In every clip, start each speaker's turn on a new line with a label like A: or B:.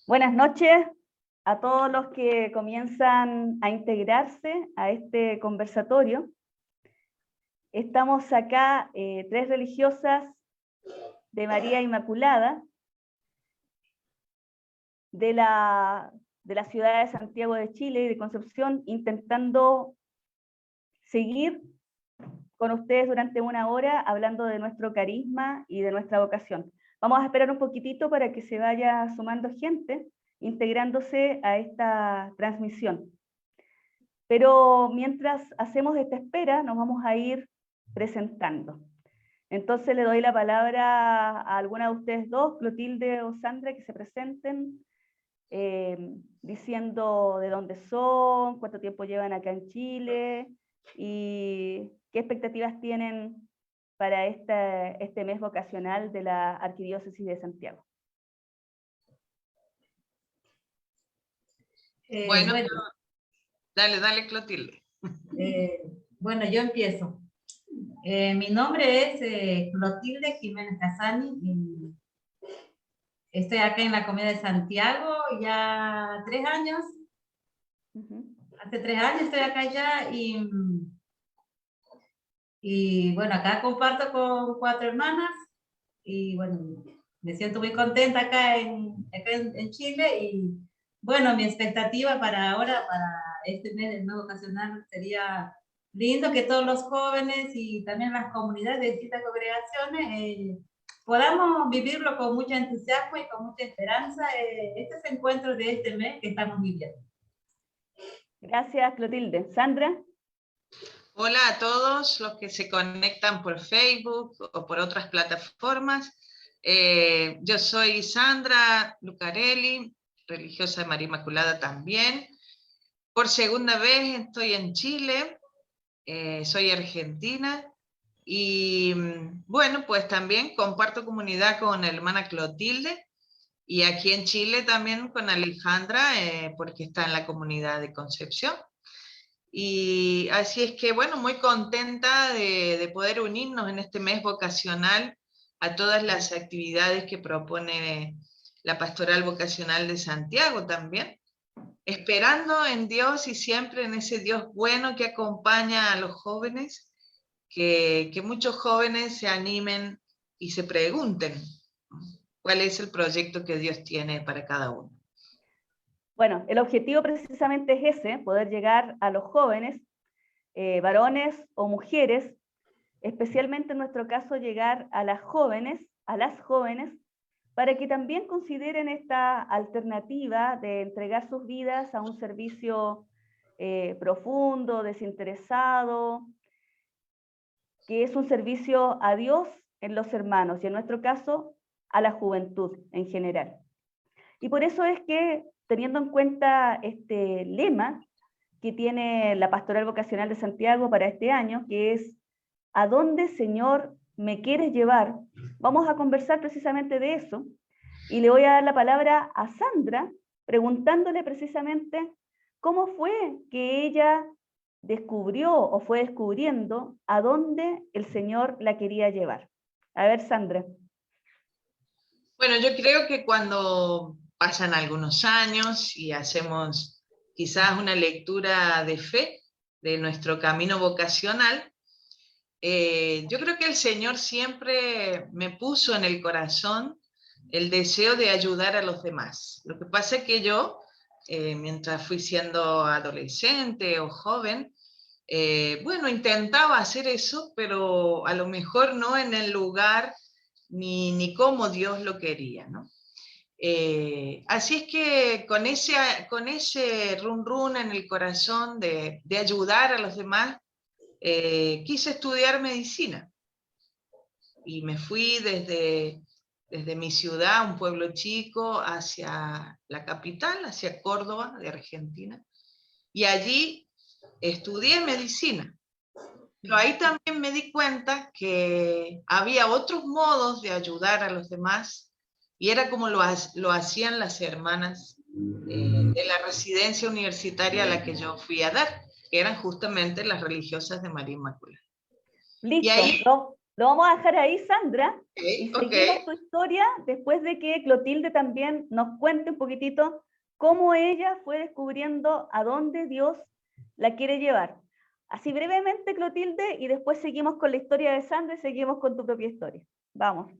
A: Buenas noches a todos los que comienzan a integrarse a este conversatorio. Estamos acá, tres religiosas de María Inmaculada, de la ciudad de Santiago de Chile y de Concepción, intentando seguir con ustedes durante una hora hablando de nuestro carisma y de nuestra vocación. Vamos a esperar un poquitito para que se vaya sumando gente, integrándose a esta transmisión. Pero mientras hacemos esta espera, nos vamos a ir presentando. Entonces le doy la palabra a alguna de ustedes dos, Clotilde o Sandra, que se presenten, diciendo de dónde son, cuánto tiempo llevan acá en Chile y qué expectativas tienen para este mes vocacional de la Arquidiócesis de Santiago.
B: Bueno, dale, Clotilde.
C: Bueno, yo empiezo. Mi nombre es Clotilde Jiménez Casani. Y estoy acá en la Comunidad de Santiago ya 3 años. Hace 3 años estoy acá ya y bueno, acá comparto con 4 hermanas y bueno, me siento muy contenta acá en Chile y bueno, mi expectativa para ahora, para este mes del mes vocacional, sería lindo que todos los jóvenes y también las comunidades de distintas congregaciones podamos vivirlo con mucho entusiasmo y con mucha esperanza, este encuentro de este mes que estamos viviendo.
A: Gracias, Clotilde. Sandra.
B: Hola a todos los que se conectan por Facebook o por otras plataformas. Yo soy Sandra Lucarelli, religiosa de María Inmaculada también. Por segunda vez estoy en Chile, soy argentina y bueno, pues también comparto comunidad con la hermana Clotilde y aquí en Chile también con Alejandra, porque está en la comunidad de Concepción. Y así es que, bueno, muy contenta de poder unirnos en este mes vocacional a todas las actividades que propone la Pastoral Vocacional de Santiago también, esperando en Dios y siempre en ese Dios bueno que acompaña a los jóvenes, que muchos jóvenes se animen y se pregunten cuál es el proyecto que Dios tiene para cada uno.
A: Bueno, el objetivo precisamente es ese, poder llegar a los jóvenes, varones o mujeres, especialmente en nuestro caso llegar a las jóvenes, para que también consideren esta alternativa de entregar sus vidas a un servicio profundo, desinteresado, que es un servicio a Dios en los hermanos y en nuestro caso a la juventud en general. Y por eso es que, teniendo en cuenta este lema que tiene la Pastoral Vocacional de Santiago para este año, que es ¿a dónde, Señor, me quieres llevar? Vamos a conversar precisamente de eso, y le voy a dar la palabra a Sandra, preguntándole precisamente cómo fue que ella descubrió o fue descubriendo a dónde el Señor la quería llevar. A ver, Sandra.
B: Bueno, yo creo que cuando pasan algunos años y hacemos quizás una lectura de fe de nuestro camino vocacional, yo creo que el Señor siempre me puso en el corazón el deseo de ayudar a los demás. Lo que pasa es que yo, mientras fui siendo adolescente o joven, bueno, intentaba hacer eso, pero a lo mejor no en el lugar ni como Dios lo quería, ¿no? Así es que con ese run run en el corazón de ayudar a los demás, quise estudiar medicina y me fui desde mi ciudad, un pueblo chico, hacia la capital, hacia Córdoba, de Argentina, y allí estudié medicina. Pero ahí también me di cuenta que había otros modos de ayudar a los demás y era como lo hacían las hermanas de la residencia universitaria a la que yo fui a dar, que eran justamente las religiosas de María Inmaculada.
A: Listo,
B: Y ahí,
A: Lo vamos a dejar ahí, Sandra, y
B: Ok.
A: seguimos tu historia después de que Clotilde también nos cuente un poquitito cómo ella fue descubriendo a dónde Dios la quiere llevar. Así brevemente, Clotilde, y después seguimos con la historia de Sandra y seguimos con tu propia historia. Vamos.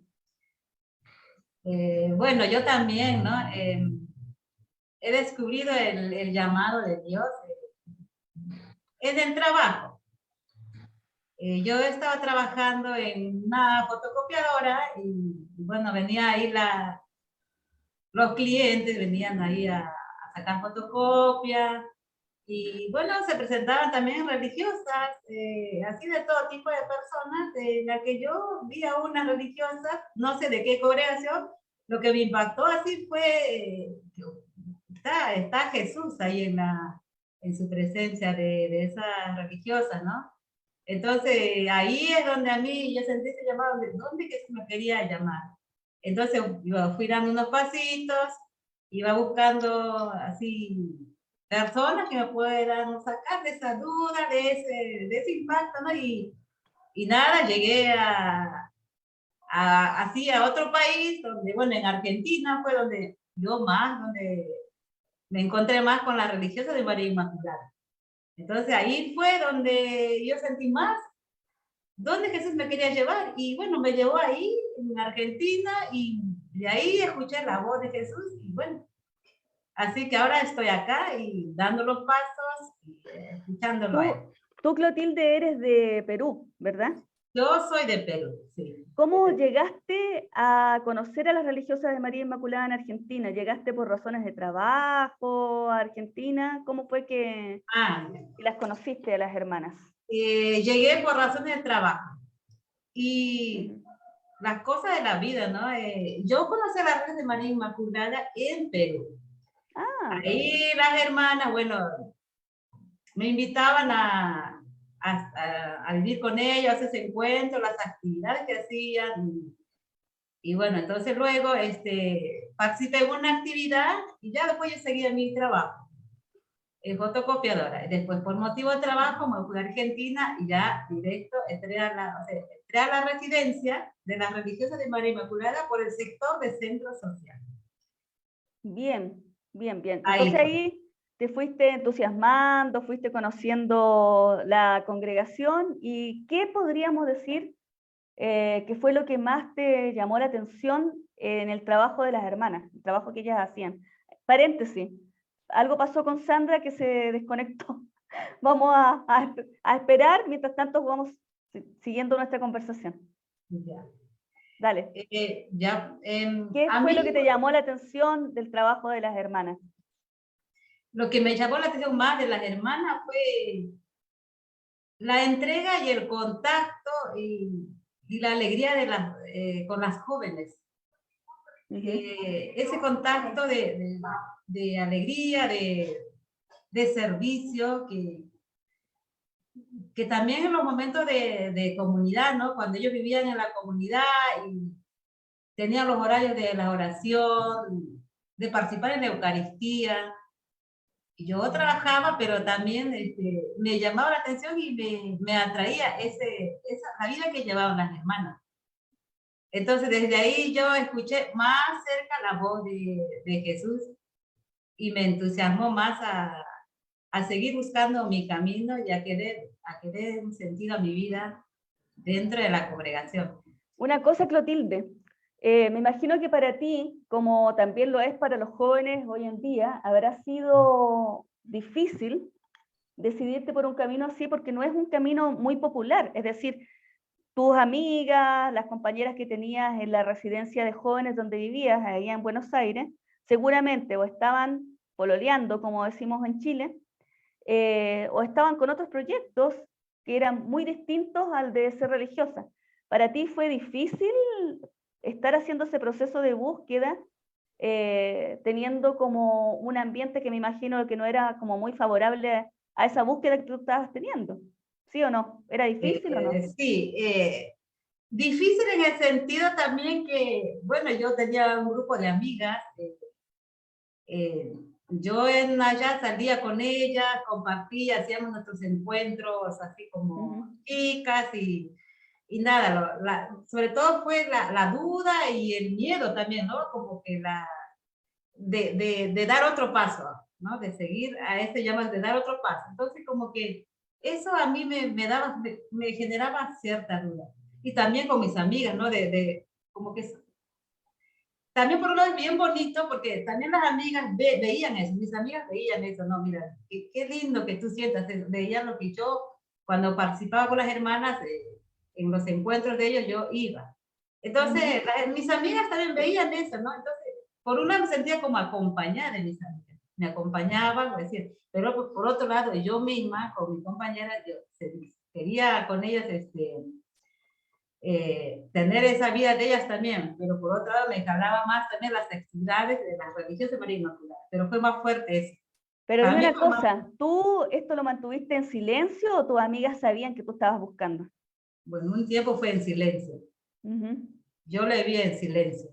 C: Bueno, yo también, ¿no? He descubierto el llamado de Dios en el trabajo. Yo estaba trabajando en una fotocopiadora y bueno, venía ahí los clientes, venían ahí a sacar fotocopias y bueno, se presentaban también religiosas, así de todo tipo de personas, de la que yo vi a una religiosa, no sé de qué congregación, lo que me impactó así fue, está Jesús ahí en su presencia de esas religiosas, ¿no? Entonces, ahí es donde a mí yo sentí ese llamado, de dónde Jesús me quería llamar. Entonces, fui dando unos pasitos, iba buscando así personas que me puedan sacar de esa duda, de ese impacto, ¿no? Y nada, llegué así a otro país, donde, bueno, en Argentina fue donde donde me encontré más con la religiosa de María Inmaculada. Entonces ahí fue donde yo sentí más dónde Jesús me quería llevar. Y bueno, me llevó ahí, en Argentina, y de ahí escuché la voz de Jesús. Y bueno, así que ahora estoy acá y dando los pasos y escuchándolo a él.
A: Tú, Clotilde, eres de Perú, ¿verdad?
C: Yo soy de Perú, sí.
A: ¿Cómo llegaste a conocer a las religiosas de María Inmaculada en Argentina? ¿Llegaste por razones de trabajo a Argentina? ¿Cómo fue que las conociste a las hermanas?
C: Llegué por razones de trabajo. Y las cosas de la vida, ¿no? Yo conocí a las redes de María Inmaculada en Perú. Ahí las hermanas, bueno, me invitaban a vivir con ellos, a ese encuentro, las actividades que hacían. Y bueno, entonces luego participé en una actividad y ya después yo seguía mi trabajo en fotocopiadora. Y después, por motivo de trabajo, me fui a Argentina y ya directo entré a la residencia de las religiosas de María Inmaculada por el sector de centro social.
A: Bien, bien, bien. Entonces ahí te fuiste entusiasmando, fuiste conociendo la congregación, y ¿qué podríamos decir que fue lo que más te llamó la atención en el trabajo de las hermanas, el trabajo que ellas hacían? Paréntesis, algo pasó con Sandra que se desconectó. Vamos a esperar, mientras tanto vamos siguiendo nuestra conversación.
C: Ya.
A: Dale. ¿Qué fue lo que te llamó la atención del trabajo de las hermanas?
C: Lo que me llamó la atención más de las hermanas fue la entrega y el contacto y la alegría con las jóvenes. Ese contacto de alegría, de servicio, que también en los momentos de comunidad, ¿no? Cuando ellos vivían en la comunidad y tenían los horarios de la oración, de participar en la Eucaristía. Y yo trabajaba, pero también me llamaba la atención y me atraía la vida que llevaban las hermanas. Entonces, desde ahí yo escuché más cerca la voz de Jesús y me entusiasmó más a seguir buscando mi camino y a querer un sentido a mi vida dentro de la congregación.
A: Una cosa, Clotilde, me imagino que para ti, como también lo es para los jóvenes hoy en día, habrá sido difícil decidirte por un camino así, porque no es un camino muy popular. Es decir, tus amigas, las compañeras que tenías en la residencia de jóvenes donde vivías, allá en Buenos Aires, seguramente o estaban pololeando, como decimos en Chile, o estaban con otros proyectos que eran muy distintos al de ser religiosa. ¿Para ti fue difícil estar haciendo ese proceso de búsqueda, teniendo como un ambiente que me imagino que no era como muy favorable a esa búsqueda que tú estabas teniendo? ¿Sí o no? ¿Era difícil o no?
C: Sí, difícil en el sentido también que, bueno, yo tenía un grupo de amigas, yo allá salía con ellas, compartía, hacíamos nuestros encuentros así como chicas y Y nada, sobre todo fue la duda y el miedo también, ¿no? Como que de dar otro paso, ¿no? De seguir a ese llamado, de dar otro paso. Entonces, como que eso a mí me generaba cierta duda. Y también con mis amigas, ¿no? Como que también por un lado es bien bonito, porque también las amigas veían eso, mis amigas veían eso, no, mira, qué lindo que tú sientas, veían lo que yo, cuando participaba con las hermanas, en los encuentros de ellos, yo iba. Entonces, mis amigas también veían eso, ¿no? Entonces, por un lado me sentía como acompañada de mis amigas, me acompañaban, decir, pero por otro lado, yo misma, con mi compañera, yo quería con ellas, tener esa vida de ellas también, pero por otro lado me jalaba más también las actividades de las religiosas de María Inmaculada, pero fue más fuerte eso.
A: Pero dime una cosa, ¿tú esto lo mantuviste en silencio o tus amigas sabían que tú estabas buscando?
C: Bueno, un tiempo fue en silencio. Yo le vi en silencio.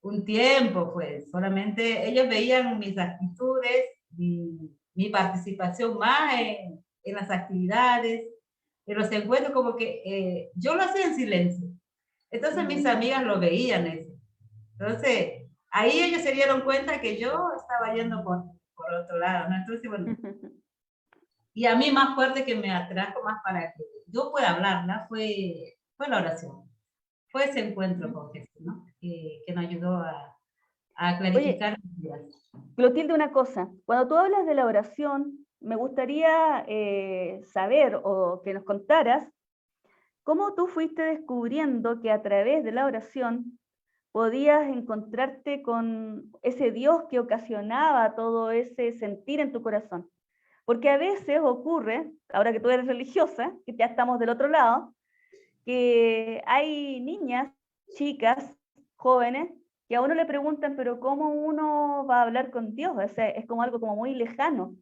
C: Un tiempo fue, solamente ellos veían mis actitudes, mi participación más en las actividades, en los encuentros, como que yo lo hacía en silencio. Entonces mis amigas lo veían eso. Entonces, ahí ellos se dieron cuenta que yo estaba yendo por otro lado, ¿no? Entonces, bueno, y a mí más fuerte que me atrajo más para que yo pueda hablar, ¿no? Fue la oración. Fue ese encuentro con Jesús, ¿no? Que nos ayudó a clarificar las ideas.
A: Clotilde, una cosa, cuando tú hablas de la oración, me gustaría saber o que nos contaras cómo tú fuiste descubriendo que a través de la oración podías encontrarte con ese Dios que ocasionaba todo ese sentir en tu corazón. Porque a veces ocurre, ahora que tú eres religiosa, que ya estamos del otro lado, que hay niñas, chicas, jóvenes, que a uno le preguntan, pero ¿cómo uno va a hablar con Dios? O sea, es como algo como muy lejano.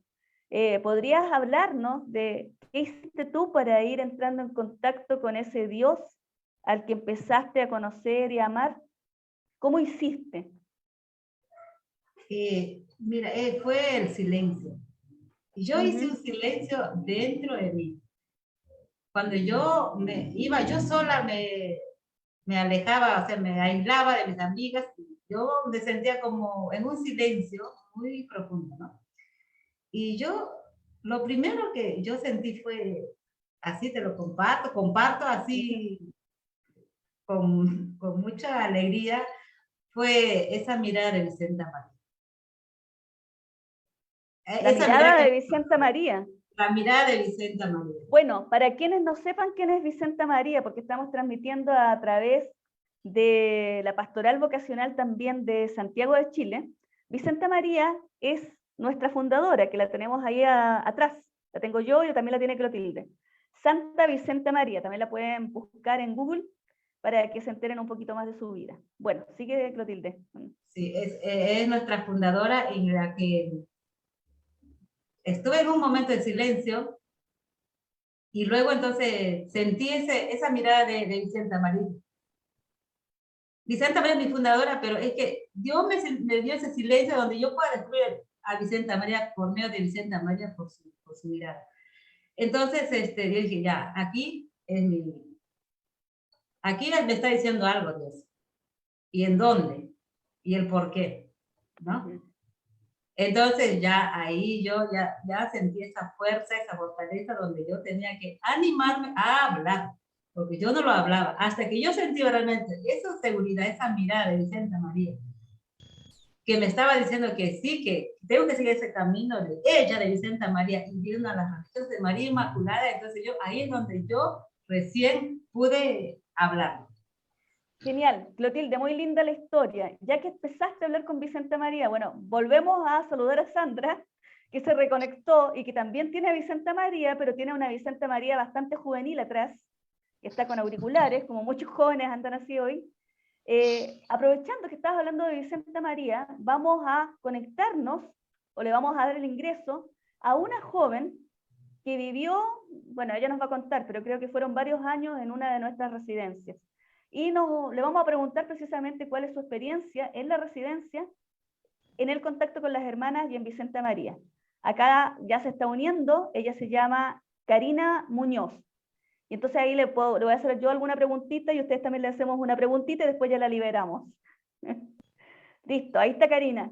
A: ¿Podrías hablarnos de qué hiciste tú para ir entrando en contacto con ese Dios al que empezaste a conocer y a amar? ¿Cómo hiciste?
C: Mira, fue el silencio. Yo hice un silencio dentro de mí. Cuando yo yo sola me alejaba, o sea, me aislaba de mis amigas, yo me sentía como en un silencio muy profundo, ¿no? Y lo primero que yo sentí fue, así te lo comparto así con mucha alegría, fue esa mirada de Vicenta María.
A: La mirada de Vicenta María.
C: La mirada de Vicenta María.
A: Bueno, para quienes no sepan quién es Vicenta María, porque estamos transmitiendo a través de la pastoral vocacional también de Santiago de Chile, Vicenta María es nuestra fundadora, que la tenemos ahí atrás. La tengo yo y también la tiene Clotilde. Santa Vicenta María, también la pueden buscar en Google para que se enteren un poquito más de su vida. Bueno, sigue Clotilde.
C: Sí, es nuestra fundadora en la que estuve en un momento de silencio y luego entonces sentí esa mirada de Vicenta María. Vicenta María es mi fundadora, pero es que Dios me dio ese silencio donde yo pueda descubrir a Vicenta María por medio de Vicenta María por su mirada. Entonces, yo dije, ya, aquí me está diciendo algo Dios. ¿Y en dónde? ¿Y el por qué? ¿No? Entonces ya ahí yo ya sentí esa fuerza, esa fortaleza donde yo tenía que animarme a hablar, porque yo no lo hablaba, hasta que yo sentí realmente esa seguridad, esa mirada de Vicenta María, que me estaba diciendo que sí, que tengo que seguir ese camino de ella, de Vicenta María, y viendo a las religiosas de María Inmaculada. Entonces ahí es donde yo recién pude hablar.
A: Genial, Clotilde, muy linda la historia. Ya que empezaste a hablar con Vicenta María, bueno, volvemos a saludar a Sandra, que se reconectó y que también tiene a Vicenta María, pero tiene una Vicenta María bastante juvenil atrás, que está con auriculares, como muchos jóvenes andan así hoy. Aprovechando que estabas hablando de Vicenta María, vamos a conectarnos, o le vamos a dar el ingreso, a una joven que vivió, bueno, ella nos va a contar, pero creo que fueron varios años en una de nuestras residencias. Y le vamos a preguntar precisamente cuál es su experiencia en la residencia, en el contacto con las hermanas y en Vicenta María. Acá ya se está uniendo, ella se llama Karina Muñoz. Y entonces ahí le voy a hacer yo alguna preguntita y ustedes también le hacemos una preguntita y después ya la liberamos. Listo, ahí está Karina.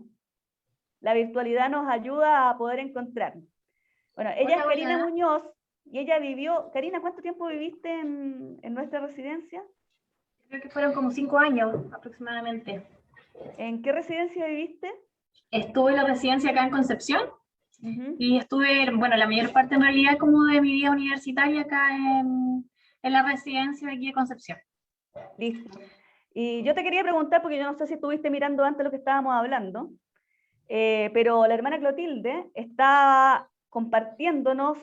A: La virtualidad nos ayuda a poder encontrarnos. Bueno, ella es Karina Muñoz y ella vivió... Karina, ¿cuánto tiempo viviste en nuestra residencia?
D: Creo que fueron como 5 años aproximadamente.
A: ¿En qué residencia viviste?
D: Estuve en la residencia acá en Concepción y estuve, bueno, la mayor parte en realidad como de mi vida universitaria acá en la residencia de aquí de Concepción.
A: Listo. Y yo te quería preguntar, porque yo no sé si estuviste mirando antes lo que estábamos hablando, pero la hermana Clotilde está compartiéndonos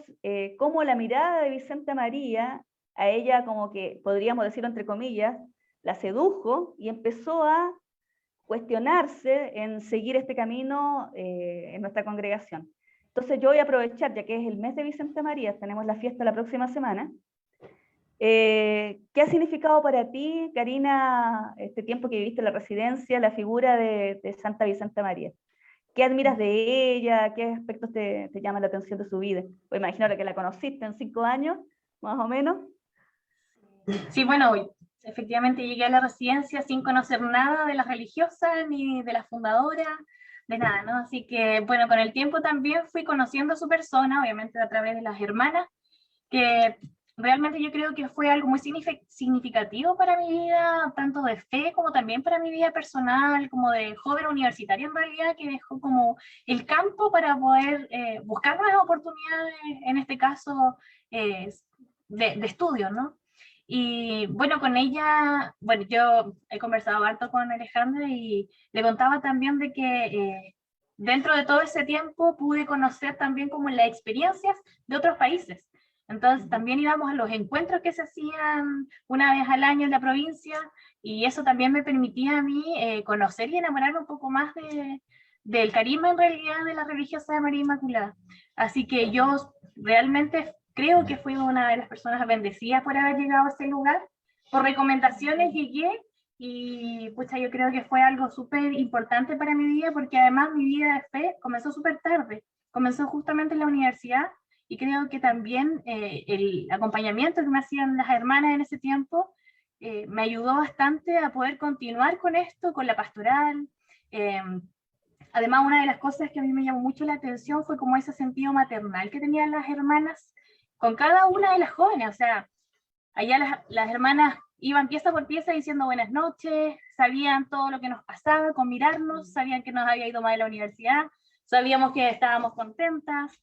A: cómo la mirada de Vicenta María, a ella como que, podríamos decirlo entre comillas, la sedujo y empezó a cuestionarse en seguir este camino en nuestra congregación. Entonces yo voy a aprovechar, ya que es el mes de Vicenta María, tenemos la fiesta la próxima semana. ¿Qué ha significado para ti, Karina, este tiempo que viviste en la residencia, la figura de Santa Vicenta María? ¿Qué admiras de ella? ¿Qué aspectos te llaman la atención de su vida? Pues imagino que la conociste en 5 años, más o menos.
D: Sí, bueno, efectivamente llegué a la residencia sin conocer nada de las religiosas ni de la fundadora, de nada, ¿no? Así que, bueno, con el tiempo también fui conociendo a su persona, obviamente a través de las hermanas, que realmente yo creo que fue algo muy significativo para mi vida, tanto de fe como también para mi vida personal, como de joven universitaria en realidad, que dejó como el campo para poder buscar nuevas oportunidades, en este caso de estudio, ¿no? Y bueno, con ella, bueno, yo he conversado harto con Alejandra y le contaba también de que dentro de todo ese tiempo pude conocer también como las experiencias de otros países. Entonces también íbamos a los encuentros que se hacían una vez al año en la provincia y eso también me permitía a mí conocer y enamorarme un poco más del carisma en realidad de la religiosa de María Inmaculada. Así que yo realmente creo que fui una de las personas bendecidas por haber llegado a ese lugar. Por recomendaciones llegué y pucha, yo creo que fue algo súper importante para mi vida porque además mi vida de fe comenzó súper tarde. Comenzó justamente en la universidad y creo que también el acompañamiento que me hacían las hermanas en ese tiempo me ayudó bastante a poder continuar con esto, con la pastoral. Además, una de las cosas que a mí me llamó mucho la atención fue como ese sentido maternal que tenían las hermanas con cada una de las jóvenes. O sea, allá las hermanas iban pieza por pieza diciendo buenas noches, sabían todo lo que nos pasaba con mirarnos, sabían que nos había ido mal en la universidad, sabíamos que estábamos contentas,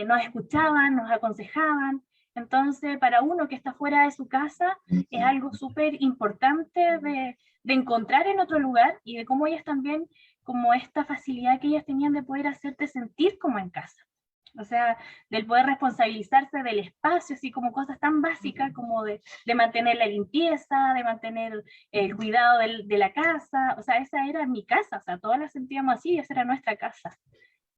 D: nos escuchaban, nos aconsejaban. Entonces, para uno que está fuera de su casa, es algo súper importante de encontrar en otro lugar y de cómo ellas también, como esta facilidad que ellas tenían de poder hacerte sentir como en casa. O sea, del poder responsabilizarse del espacio, así como cosas tan básicas como de mantener la limpieza, de mantener el cuidado de la casa. O sea, esa era mi casa, o sea, todas la sentíamos así, esa era nuestra casa.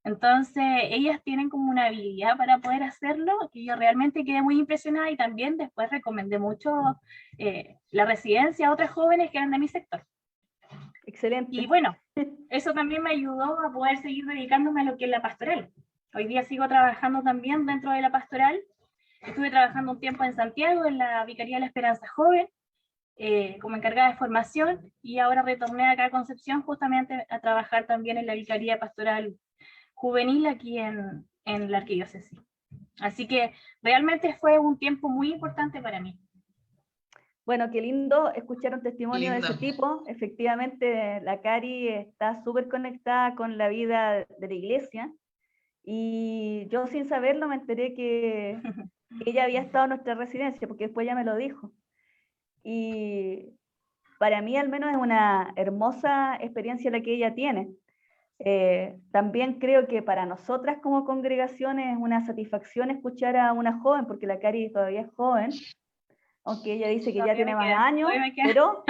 D: Entonces, ellas tienen como una habilidad para poder hacerlo, que yo realmente quedé muy impresionada y también después recomendé mucho la residencia a otras jóvenes que eran de mi sector.
A: Excelente.
D: Y bueno, eso también me ayudó a poder seguir dedicándome a lo que es la pastoral. Hoy día sigo trabajando también dentro de la pastoral. Estuve trabajando un tiempo en Santiago, en la Vicaría de la Esperanza Joven, como encargada de formación, y ahora retorné acá a Concepción justamente a trabajar también en la Vicaría Pastoral Juvenil aquí en la arquidiócesis. Así que realmente fue un tiempo muy importante para mí.
A: Bueno, qué lindo escuchar un testimonio de ese tipo. Efectivamente, la Cari está súper conectada con la vida de la iglesia. Y yo sin saberlo me enteré que ella había estado en nuestra residencia, porque después ella me lo dijo. Y para mí al menos es una hermosa experiencia la que ella tiene. También creo que para nosotras como congregación es una satisfacción escuchar a una joven, porque la Cari todavía es joven, aunque ella dice que ya tiene más años, pero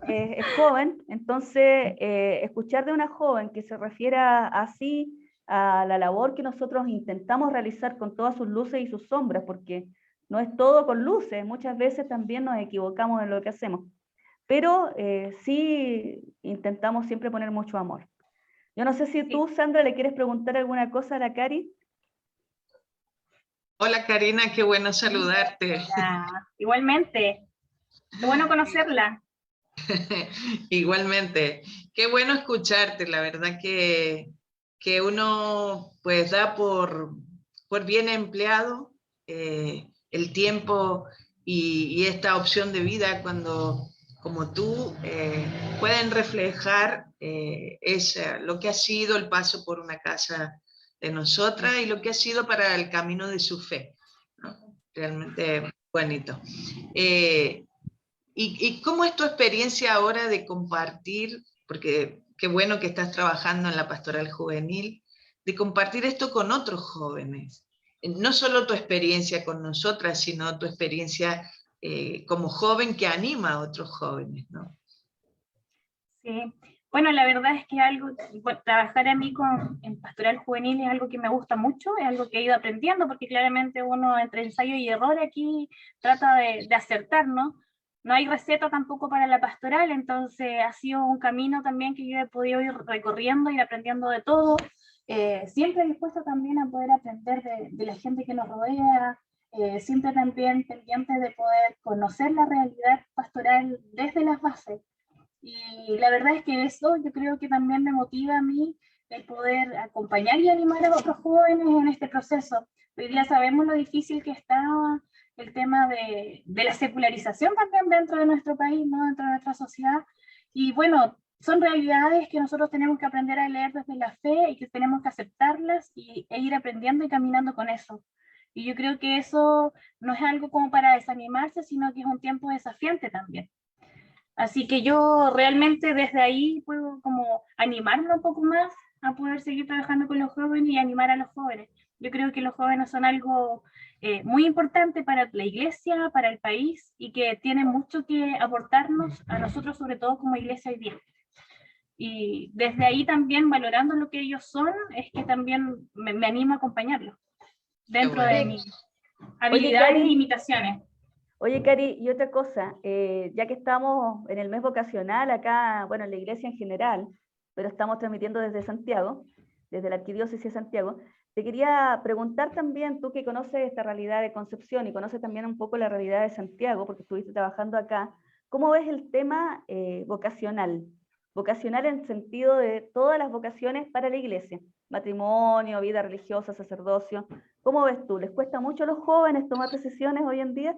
A: es joven. Entonces, escuchar de una joven que se refiera así a la labor que nosotros intentamos realizar con todas sus luces y sus sombras, porque no es todo con luces, muchas veces también nos equivocamos en lo que hacemos, pero sí intentamos siempre poner mucho amor. Yo no sé si tú, Sandra, le quieres preguntar alguna cosa a la Cari.
B: Hola Karina, qué bueno saludarte.
D: Igualmente, qué bueno conocerla.
B: Igualmente, qué bueno escucharte, la verdad que uno pues da por bien empleado el tiempo y esta opción de vida cuando como tú pueden reflejar lo que ha sido el paso por una casa de nosotras y lo que ha sido para el camino de su fe, ¿no? Realmente bonito. ¿Y cómo es tu experiencia ahora de compartir, porque qué bueno que estás trabajando en la pastoral juvenil, de compartir esto con otros jóvenes? No solo tu experiencia con nosotras, sino tu experiencia como joven que anima a otros jóvenes, ¿no?
D: Sí. Bueno, la verdad es que trabajar a mí en pastoral juvenil es algo que me gusta mucho, es algo que he ido aprendiendo, porque claramente uno entre ensayo y error aquí trata de acertar, ¿no? No hay receta tampoco para la pastoral, entonces ha sido un camino también que yo he podido ir recorriendo, ir aprendiendo de todo, siempre dispuesta también a poder aprender de la gente que nos rodea, siempre también pendiente de poder conocer la realidad pastoral desde las bases. Y la verdad es que eso yo creo que también me motiva a mí el poder acompañar y animar a otros jóvenes en este proceso. Hoy día sabemos lo difícil que está el tema de la secularización también dentro de nuestro país, ¿no? Dentro de nuestra sociedad. Y bueno, son realidades que nosotros tenemos que aprender a leer desde la fe y que tenemos que aceptarlas e ir aprendiendo y caminando con eso. Y yo creo que eso no es algo como para desanimarse, sino que es un tiempo desafiante también. Así que yo realmente desde ahí puedo como animarme un poco más a poder seguir trabajando con los jóvenes y animar a los jóvenes. Yo creo que los jóvenes son algo muy importante para la iglesia, para el país y que tienen mucho que aportarnos a nosotros, sobre todo como iglesia hoy día. Y desde ahí también valorando lo que ellos son, es que también me animo a acompañarlos dentro de mis habilidades y limitaciones.
A: Oye, Cari, y otra cosa, ya que estamos en el mes vocacional acá, bueno, en la iglesia en general, pero estamos transmitiendo desde Santiago, desde la Arquidiócesis de Santiago, te quería preguntar también, tú que conoces esta realidad de Concepción y conoces también un poco la realidad de Santiago, porque estuviste trabajando acá, ¿cómo ves el tema vocacional? Vocacional en el sentido de todas las vocaciones para la iglesia, matrimonio, vida religiosa, sacerdocio. ¿Cómo ves tú? ¿Les cuesta mucho a los jóvenes tomar decisiones hoy en día?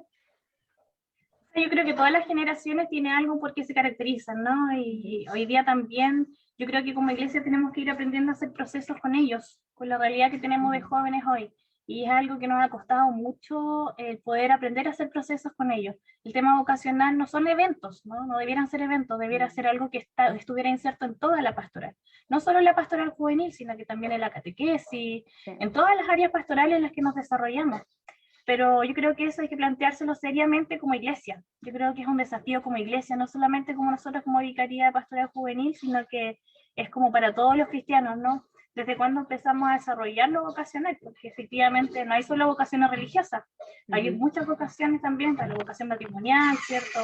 D: Yo creo que todas las generaciones tienen algo por qué se caracterizan, ¿no? Y hoy día también, yo creo que como iglesia tenemos que ir aprendiendo a hacer procesos con ellos, con la realidad que tenemos de jóvenes hoy. Y es algo que nos ha costado mucho poder aprender a hacer procesos con ellos. El tema vocacional no son eventos, ¿no? No debieran ser eventos, debiera ser algo que estuviera inserto en toda la pastoral. No solo en la pastoral juvenil, sino que también en la catequesis, en todas las áreas pastorales en las que nos desarrollamos. Pero yo creo que eso hay que planteárselo seriamente como iglesia. Yo creo que es un desafío como iglesia, no solamente como nosotros como Vicaría de Pastoral Juvenil, sino que es como para todos los cristianos, ¿no? Desde cuando empezamos a desarrollar lo vocacional, porque efectivamente no hay solo vocaciones religiosas, hay muchas vocaciones también, para la vocación matrimonial, ¿cierto?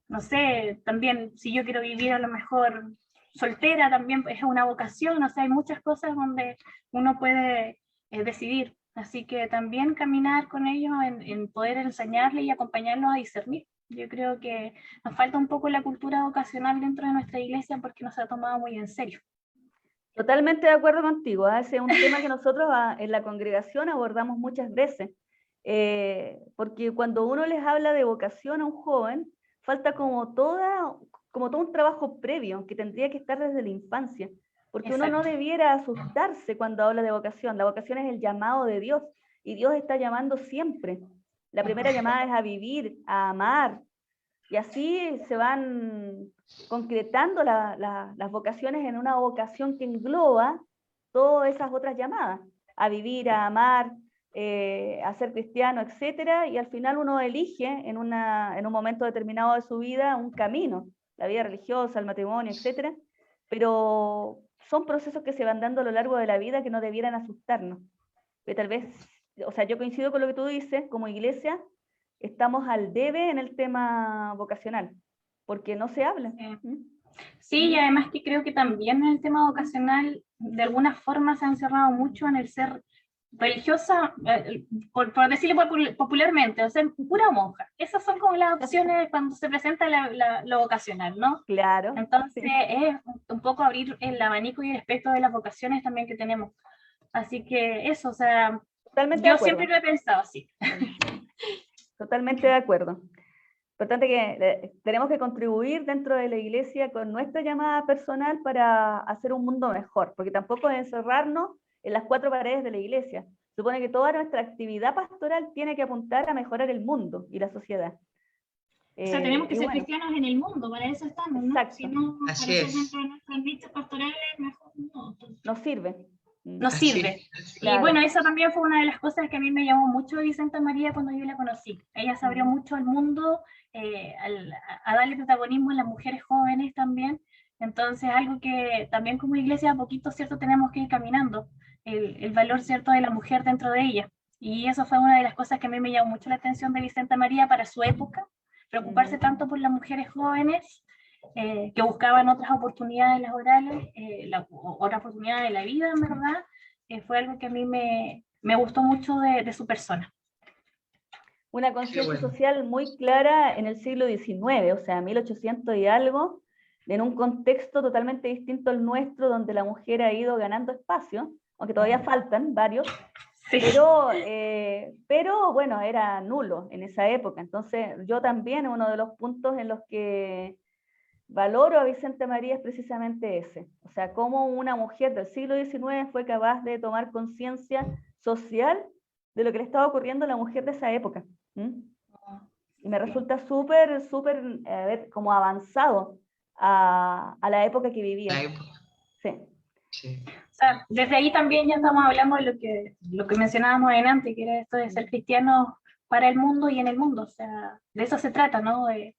D: No sé, también si yo quiero vivir a lo mejor soltera, también es una vocación, o sea, hay muchas cosas donde uno puede decidir. Así que también caminar con ellos en poder enseñarles y acompañarlos a discernir. Yo creo que nos falta un poco la cultura vocacional dentro de nuestra iglesia porque no se ha tomado muy en serio.
A: Totalmente de acuerdo contigo. Ese es un tema que nosotros en la congregación abordamos muchas veces, porque cuando uno les habla de vocación a un joven, falta como todo un trabajo previo que tendría que estar desde la infancia. Porque
D: Exacto.
A: Uno no debiera asustarse cuando habla de vocación. La vocación es el llamado de Dios y Dios está llamando siempre. La primera llamada es a vivir, a amar, y así se van concretando las vocaciones en una vocación que engloba todas esas otras llamadas, a vivir, a amar, a ser cristiano, etcétera, y al final uno elige en un momento determinado de su vida un camino, la vida religiosa, el matrimonio, etcétera, pero son procesos que se van dando a lo largo de la vida que no debieran asustarnos. Que tal vez, o sea, yo coincido con lo que tú dices, como iglesia estamos al debe en el tema vocacional, porque no se habla.
D: Sí, y además que creo que también en el tema vocacional, de alguna forma se ha encerrado mucho en el ser religiosa, por decirlo popularmente, o sea, pura monja. Esas son como las opciones cuando se presenta lo vocacional, ¿no?
A: Claro.
D: Entonces
A: Sí.
D: es un poco abrir el abanico y el espectro de las vocaciones también que tenemos. Así que eso, o sea,
A: Totalmente de
D: yo
A: acuerdo.
D: siempre lo he pensado así.
A: Totalmente de acuerdo. Importante que tenemos que contribuir dentro de la iglesia con nuestra llamada personal para hacer un mundo mejor, porque tampoco es encerrarnos en las cuatro paredes de la iglesia. Supone que toda nuestra actividad pastoral tiene que apuntar a mejorar el mundo y la sociedad.
D: O sea, tenemos que
A: y
D: ser
A: bueno,
D: cristianos en el mundo, para eso estamos, ¿no?
A: exacto.
D: Si no,
B: Así
D: para ser
B: es.
D: dentro de nuestras nichas pastorales, mejor no.
A: Nos sirve.
D: Nos
B: Así,
D: sirve.
B: así.
D: Y
A: Claro.
D: bueno, eso también fue una de las cosas que a mí me llamó mucho de Vicenta María cuando yo la conocí. Ella se abrió mucho al mundo, a darle protagonismo a las mujeres jóvenes también. Entonces, algo que también como iglesia a poquito, ¿cierto?, tenemos que ir caminando, el valor, ¿cierto?, de la mujer dentro de ella. Y eso fue una de las cosas que a mí me llamó mucho la atención de Vicenta María para su época, preocuparse tanto por las mujeres jóvenes, que buscaban otras oportunidades laborales, otra oportunidad de la vida, en verdad. Fue algo que a mí me gustó mucho de su persona.
A: Una conciencia
B: bueno.
A: social muy clara en el siglo XIX, o sea, 1800 y algo, en un contexto totalmente distinto al nuestro, donde la mujer ha ido ganando espacio, aunque todavía faltan varios,
D: Sí.
A: pero bueno, era nulo en esa época. Entonces, yo también, uno de los puntos en los que valoro a Vicenta María es precisamente ese. O sea, cómo una mujer del siglo XIX fue capaz de tomar conciencia social de lo que le estaba ocurriendo a la mujer de esa época. Y me resulta súper, súper, como avanzado a la época que vivía.
B: La época.
A: Sí.
B: Sí.
D: O sea, desde ahí también ya estamos hablando de lo que mencionábamos adelante, que era esto de ser cristianos para el mundo y en el mundo. O sea, de eso se trata, ¿no? De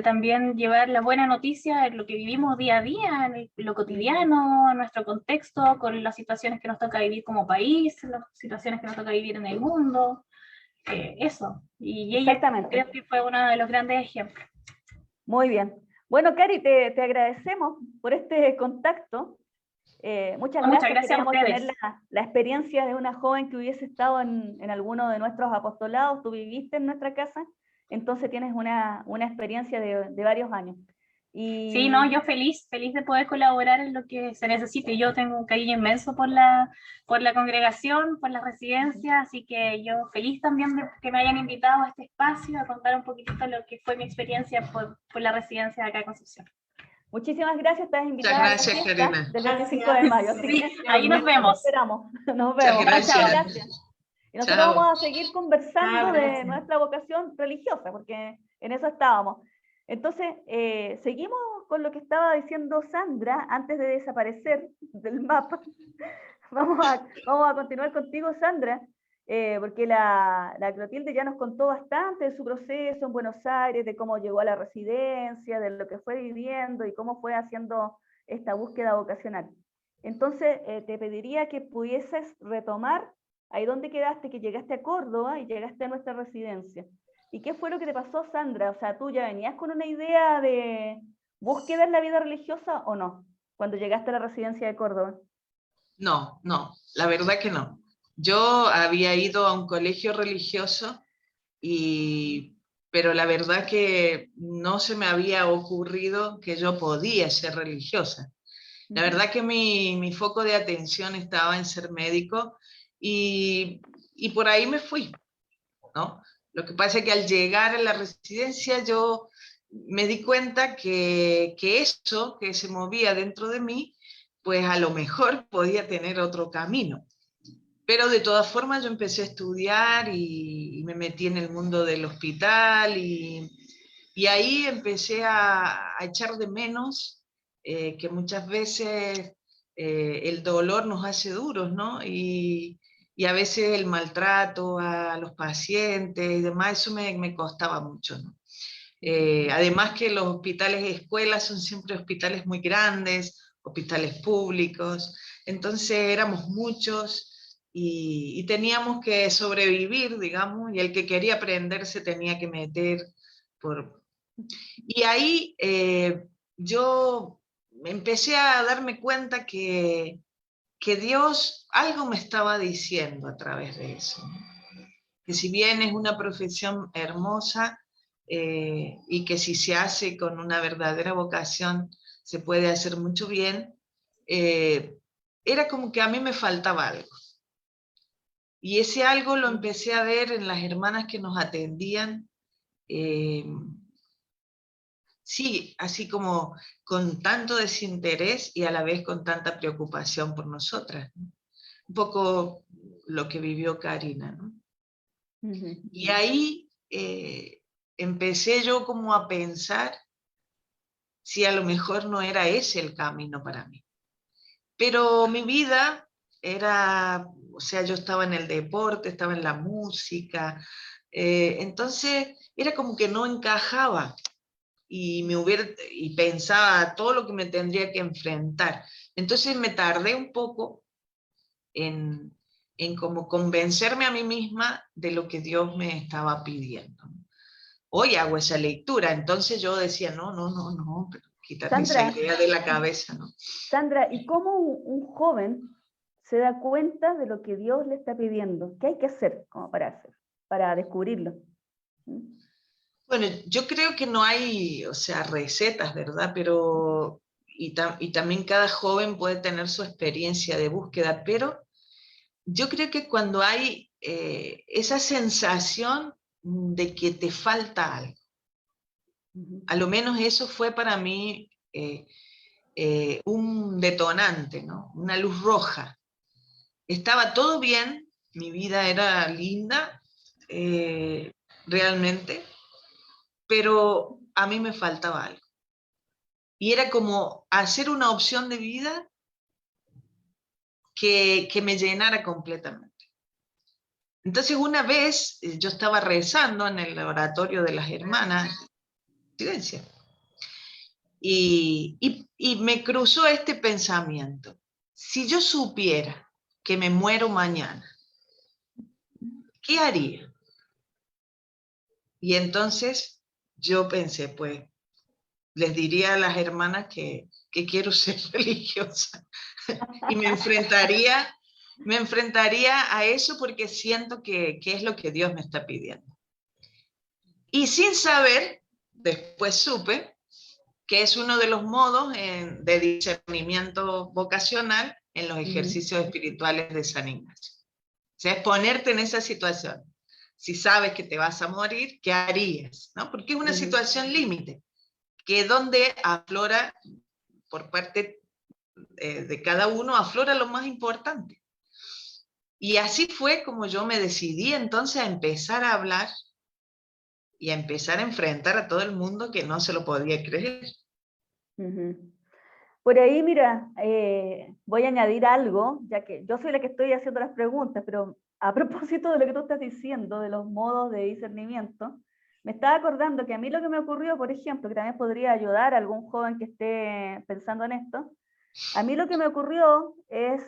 D: también llevar la buena noticia en lo que vivimos día a día, en lo cotidiano, en nuestro contexto, con las situaciones que nos toca vivir como país, las situaciones que nos toca vivir en el mundo, eso. Y ella creo que fue uno de los grandes ejemplos.
A: Muy bien. Bueno, Cari, te agradecemos por este contacto. Muchas gracias.
D: Queríamos
A: a tener la experiencia de una joven que hubiese estado en alguno de nuestros apostolados. Tú viviste en nuestra casa, entonces tienes una experiencia de varios años. Y...
D: Sí, no, yo feliz de poder colaborar en lo que se necesite. Yo tengo un cariño inmenso por la congregación, por la residencia, así que yo feliz también de que me hayan invitado a este espacio a contar un poquitito lo que fue mi experiencia por la residencia de acá en Concepción.
A: Muchísimas gracias, estás invitada.
B: Muchas gracias, Karina.
A: Del 25 de mayo.
D: Sí, ahí nos vemos.
A: Nos esperamos. Nos vemos.
B: Muchas gracias.
A: Gracias. Y nosotros
B: Chao.
A: vamos a seguir conversando de nuestra vocación religiosa, porque en eso estábamos. Entonces, seguimos con lo que estaba diciendo Sandra antes de desaparecer del mapa. Vamos a continuar contigo, Sandra, porque la Clotilde ya nos contó bastante de su proceso en Buenos Aires, de cómo llegó a la residencia, de lo que fue viviendo y cómo fue haciendo esta búsqueda vocacional. Entonces, te pediría que pudieses retomar ahí donde quedaste, que llegaste a Córdoba y llegaste a nuestra residencia. ¿Y qué fue lo que te pasó, Sandra? O sea, ¿tú ya venías con una idea de búsqueda en la vida religiosa o no, cuando llegaste a la residencia de Córdoba?
B: No, la verdad que no. Yo había ido a un colegio religioso, pero la verdad que no se me había ocurrido que yo podía ser religiosa. La verdad que mi foco de atención estaba en ser médico y por ahí me fui, ¿no? Lo que pasa es que al llegar a la residencia yo me di cuenta que eso que se movía dentro de mí, pues a lo mejor podía tener otro camino. Pero de todas formas yo empecé a estudiar y me metí en el mundo del hospital y ahí empecé a echar de menos que muchas veces el dolor nos hace duros, ¿no? Y a veces el maltrato a los pacientes y demás, eso me costaba mucho, ¿no? Además que los hospitales escuelas son siempre hospitales muy grandes, hospitales públicos, entonces éramos muchos y teníamos que sobrevivir, digamos, y el que quería aprender se tenía que meter Y ahí yo empecé a darme cuenta que que Dios algo me estaba diciendo a través de eso, ¿no? Que si bien es una profesión hermosa, y que si se hace con una verdadera vocación se puede hacer mucho bien, era como que a mí me faltaba algo. Y ese algo lo empecé a ver en las hermanas que nos atendían, sí, así como con tanto desinterés y a la vez con tanta preocupación por nosotras, ¿no? Un poco lo que vivió Karina, ¿no? Y ahí empecé yo como a pensar si a lo mejor no era ese el camino para mí. Pero mi vida era, o sea, yo estaba en el deporte, estaba en la música, entonces era como que no encajaba y pensaba todo lo que me tendría que enfrentar. Entonces me tardé un poco en como convencerme a mí misma de lo que Dios me estaba pidiendo. Hoy hago esa lectura, entonces yo decía, no, pero quítate esa
A: Sandra,
B: idea de la cabeza, ¿no?
A: Sandra, ¿y cómo un joven se da cuenta de lo que Dios le está pidiendo? ¿Qué hay que hacer como para descubrirlo?
B: Bueno, yo creo que no hay, o sea, recetas, ¿verdad? Pero, y también cada joven puede tener su experiencia de búsqueda, pero yo creo que cuando hay esa sensación de que te falta algo, a lo menos eso fue para mí un detonante, ¿no? Una luz roja. Estaba todo bien, mi vida era linda, realmente, pero a mí me faltaba algo. Y era como hacer una opción de vida que me llenara completamente. Entonces una vez yo estaba rezando en el oratorio de las hermanas, silencio, y me cruzó este pensamiento. Si yo supiera que me muero mañana, ¿qué haría? Y entonces yo pensé, pues, les diría a las hermanas que quiero ser religiosa y me enfrentaría a eso porque siento que es lo que Dios me está pidiendo. Y sin saber, después supe que es uno de los modos de discernimiento vocacional en los ejercicios espirituales de San Ignacio. O sea, es ponerte en esa situación. Si sabes que te vas a morir, ¿qué harías? ¿No? Porque es una situación límite, que es donde aflora, por parte de cada uno, aflora lo más importante. Y así fue como yo me decidí entonces a empezar a hablar y a empezar a enfrentar a todo el mundo que no se lo podía creer.
A: Por ahí, mira, voy a añadir algo, ya que yo soy la que estoy haciendo las preguntas, pero a propósito de lo que tú estás diciendo, de los modos de discernimiento, me estaba acordando que a mí lo que me ocurrió, por ejemplo, que también podría ayudar a algún joven que esté pensando en esto, a mí lo que me ocurrió es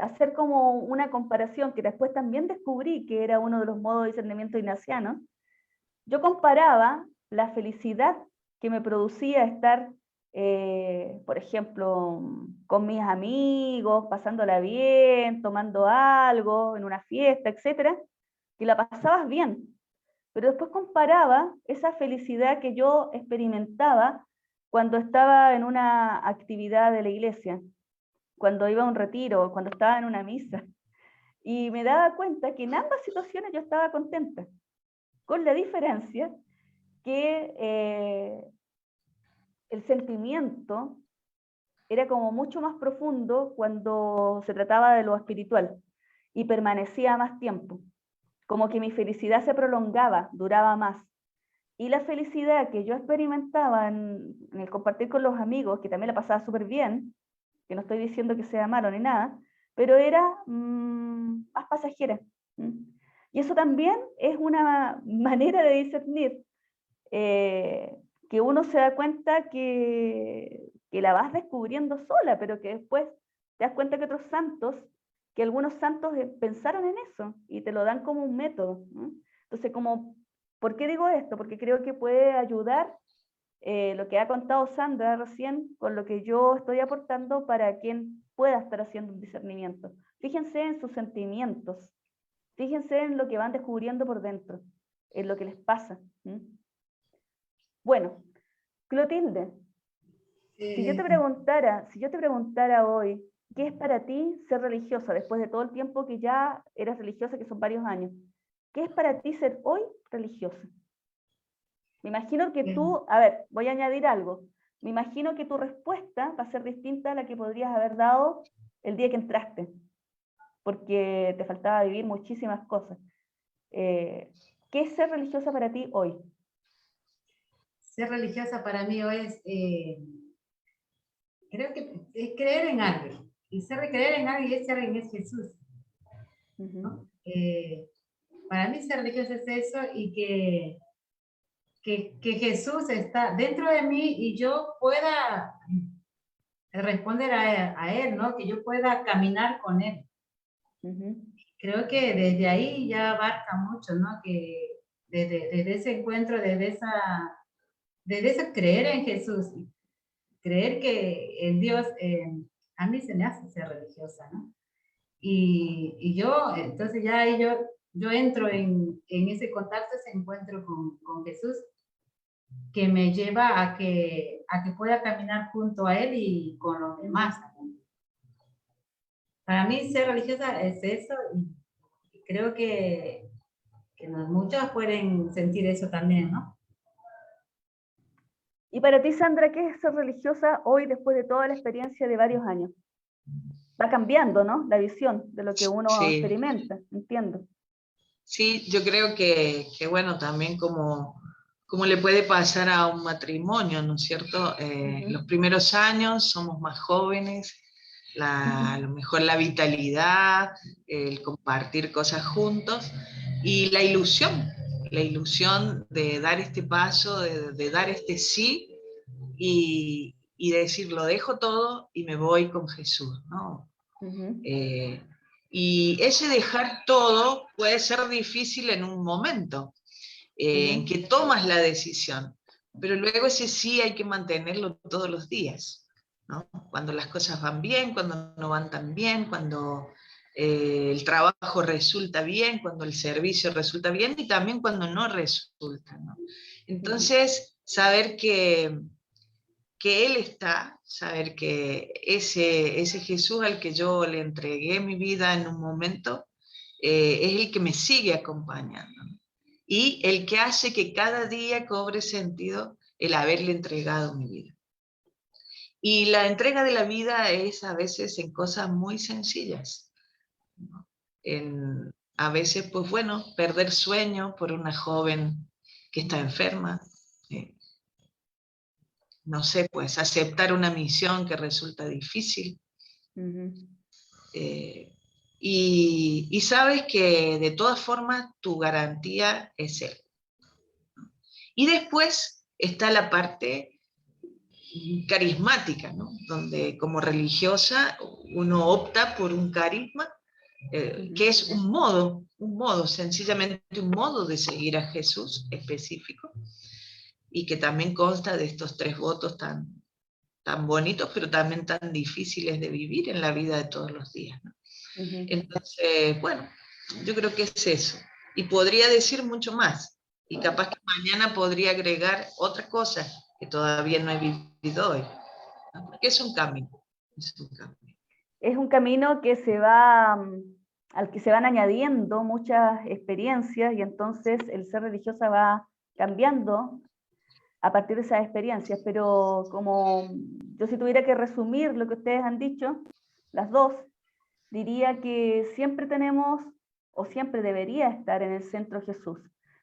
A: hacer como una comparación, que después también descubrí que era uno de los modos de discernimiento ignaciano. Yo comparaba la felicidad que me producía estar, por ejemplo, con mis amigos, pasándola bien, tomando algo, en una fiesta, etcétera, que la pasabas bien. Pero después comparaba esa felicidad que yo experimentaba cuando estaba en una actividad de la iglesia, cuando iba a un retiro, cuando estaba en una misa. Y me daba cuenta que en ambas situaciones yo estaba contenta, con la diferencia que el sentimiento era como mucho más profundo cuando se trataba de lo espiritual y permanecía más tiempo, como que mi felicidad se prolongaba, duraba más. Y la felicidad que yo experimentaba en el compartir con los amigos, que también la pasaba súper bien, que no estoy diciendo que sea malo ni nada, pero era más pasajera. Y eso también es una manera de discernir, que uno se da cuenta que la vas descubriendo sola, pero que después te das cuenta que otros santos, que algunos santos pensaron en eso y te lo dan como un método, ¿no? Entonces, ¿por qué digo esto? Porque creo que puede ayudar lo que ha contado Sandra recién con lo que yo estoy aportando para quien pueda estar haciendo un discernimiento. Fíjense en sus sentimientos, fíjense en lo que van descubriendo por dentro, en lo que les pasa. Bueno, Clotilde, si yo te preguntara hoy, ¿qué es para ti ser religiosa después de todo el tiempo que ya eras religiosa, que son varios años? ¿Qué es para ti ser hoy religiosa? Me imagino que tú, a ver, voy a añadir algo. Me imagino que tu respuesta va a ser distinta a la que podrías haber dado el día que entraste, porque te faltaba vivir muchísimas cosas. ¿Qué es ser religiosa para ti hoy?
C: Ser religiosa para mí hoy es, creo que es creer en alguien. Y ser de creer en alguien es Jesús. ¿No? Para mí ser religiosa es eso, y que Jesús está dentro de mí y yo pueda responder a él, ¿no? Que yo pueda caminar con él. Creo que desde ahí ya abarca mucho, ¿no? Que desde ese encuentro, desde ese creer en Jesús, creer que en Dios, a mí se me hace ser religiosa, ¿no? Y yo, entonces ya ahí yo entro en ese contacto, ese encuentro con Jesús, que me lleva a que pueda caminar junto a Él y con los demás. Para mí ser religiosa es eso, y creo que muchos pueden sentir eso también, ¿no?
A: Y para ti, Sandra, ¿qué es ser religiosa hoy después de toda la experiencia de varios años? Va cambiando, ¿no? La visión de lo que uno experimenta, entiendo.
B: Sí, yo creo que bueno, también como le puede pasar a un matrimonio, ¿no es cierto? Los primeros años somos más jóvenes, a lo mejor la vitalidad, el compartir cosas juntos, y la ilusión de dar este paso, de dar este sí, y decir, lo dejo todo y me voy con Jesús, ¿no? Y ese dejar todo puede ser difícil en un momento, en que tomas la decisión, pero luego ese sí hay que mantenerlo todos los días, ¿no? Cuando las cosas van bien, cuando no van tan bien, cuando el trabajo resulta bien, cuando el servicio resulta bien, y también cuando no resulta, ¿no? Entonces, saber que Él está, saber que ese Jesús al que yo le entregué mi vida en un momento, es el que me sigue acompañando, y el que hace que cada día cobre sentido el haberle entregado mi vida. Y la entrega de la vida es a veces en cosas muy sencillas, ¿no? A veces, pues bueno, perder sueño por una joven que está enferma, no sé, pues aceptar una misión que resulta difícil. Y sabes que de todas formas tu garantía es Él. Y después está la parte carismática, ¿no? Donde como religiosa uno opta por un carisma, que es un modo, sencillamente un modo de seguir a Jesús específico, y que también consta de estos 3 votos tan bonitos, pero también tan difíciles de vivir en la vida de todos los días, ¿no? Entonces, bueno, yo creo que es eso. Y podría decir mucho más, y capaz que mañana podría agregar otra cosa que todavía no he vivido hoy, ¿no? Porque es un camino.
A: Es un camino que al que se van añadiendo muchas experiencias, y entonces el ser religiosa va cambiando a partir de esas experiencias. Pero como yo, si tuviera que resumir lo que ustedes han dicho, las dos, diría que siempre tenemos, o siempre debería estar en el centro Jesús,